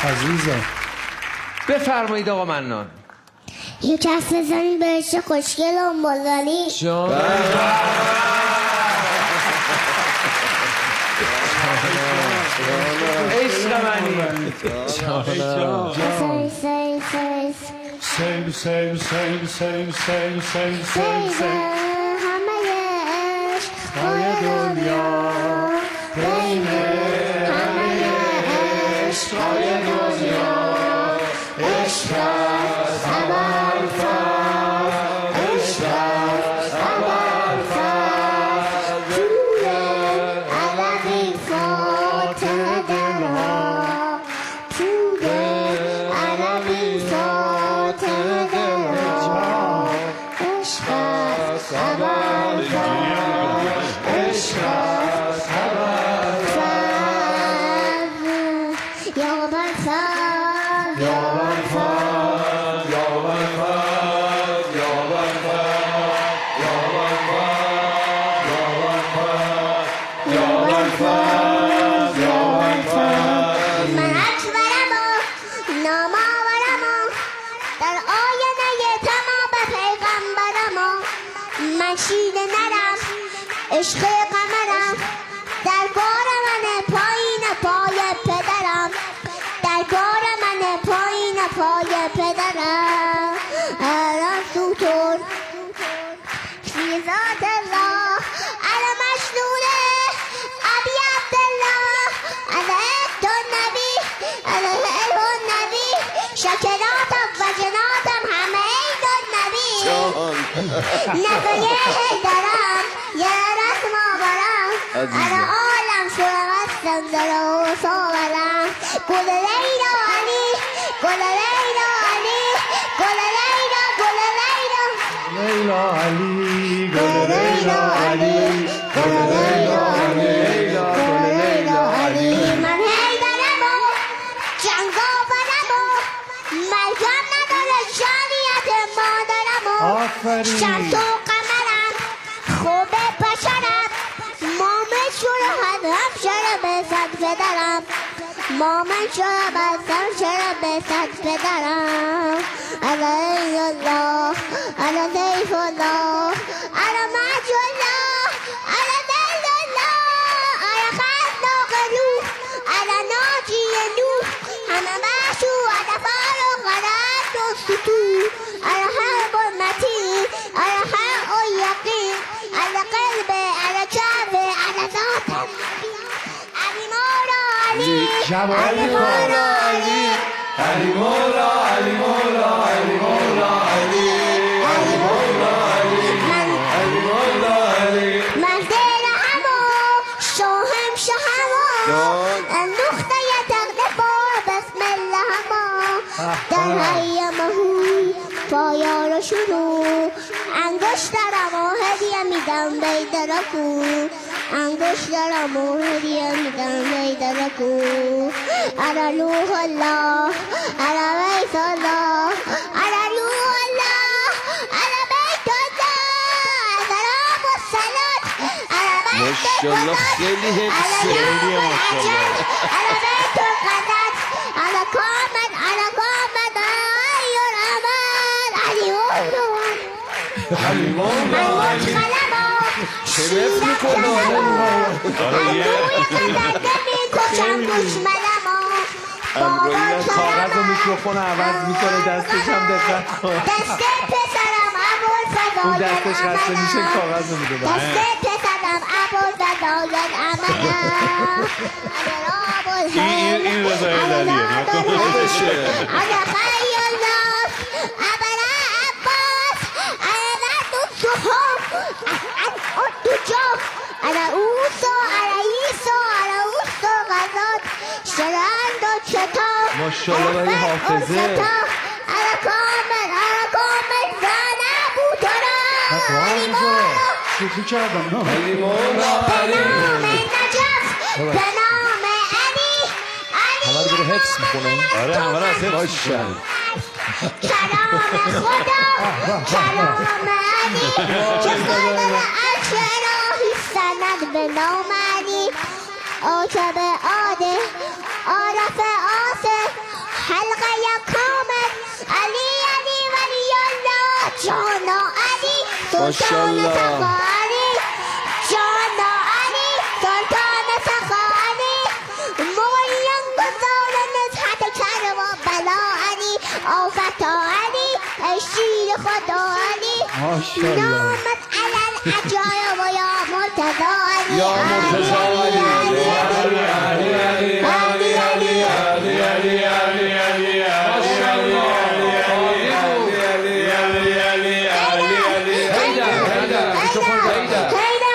عزیزم بفرمایید آقا منان. یه کس بزنی بهش خوشگل و بلغالی جان عشق منی همه عشقای دنیا بین همه عشقای دنیا عشق است اول فرد عشق است اول فرد توی علقی فاتح دلها توی علقی فاتح دلها عشق است اول فرد عشق است اول فرد یا فرد من اکبرم و نامآورم و در آینه تمام پیغمبرم و من شیر نرم عشق قمرم در بار من پایین پای پدرم در بار من پایین پای پدرم الان سوتون فی ذات الله علی مشنونه ابی عبدالله علیه النبی علیه النبی شکراتم و جناتم همه عید النبی نقیه دارم یه رسم آورم علی عالم شرقستم در صورم گل لیلا علی گل لیلا علی گل لیلا گل لیلا لیلا علی گل لیلا علی گل لیلا علی گل لیلا علی من حیدرم و جنگ آورم و مرگم نداره جانیت مادرم و آفرین. شمس و قمرم خوب بشرم مامن شروع همشره به صد پدرم مامن شروع همشره به صد پدرم علی الله علی سیف الله علی مج الله علی دل الله علی خلاق روح علی ناجی نوح همه محشو علی فارغ علی و سطور علی حرب المتین علی حق و یقین علی قلب علی کعبه علی ذات علی مولا علی علی مولا علی علی مولا علی مولا علی مولا علی علی مولا علی علی مولا علی من دل همو شاهم شهمو اندوخته یه تقده با بسم الله همو در حی مهوی پایان شروع انگشترم و هدیه میدم بیدرکو انگشترم و هدیه میدم بیدرکو علی روح الله علی بیت الله علی روح الله علی بیت الله سلام و صلات علی بیت ماشاءالله خیلی حفظه. خیلی ماشاءالله علی بیت القدس علی کامل علی کامل علی الرحمن علی مولا علی مولا علی شرف میکنه اندروید کاغذ و میکروفون عوض میکنه دستش هم دقت کن دست پسرم اون ابوالفضایل دستش خسته میشه امنم کاغذ رو میده دست پسرم ابوالفضایل امنم این رضای علیه علی خی الله ابر عباس علی ندوسهم الدجاج علی اوسا علی ایسا علی اوسا غزات شرند و چطا ماشاءالله برای حافظه علی کامل زنه بودارم علی مولا شوخی کردم نه علی مولا به نام نجف به نام علی همه رو بره حفظ میکنه آره همه رو از حفظ ماشاءالله کلام خدا کلام علی که قدر عرش الهی سند به نام علی آکب آده عارف حلقه کامل علی علی ولی الله جانا علی سلطان سخاری جانا علی سلطان سخاری مولیان گذار نزحت کر و بلا علی آفت علی ای شیر خدا علی نامت علل عجایب و یا مرتضی علی یا مرتضی علی علی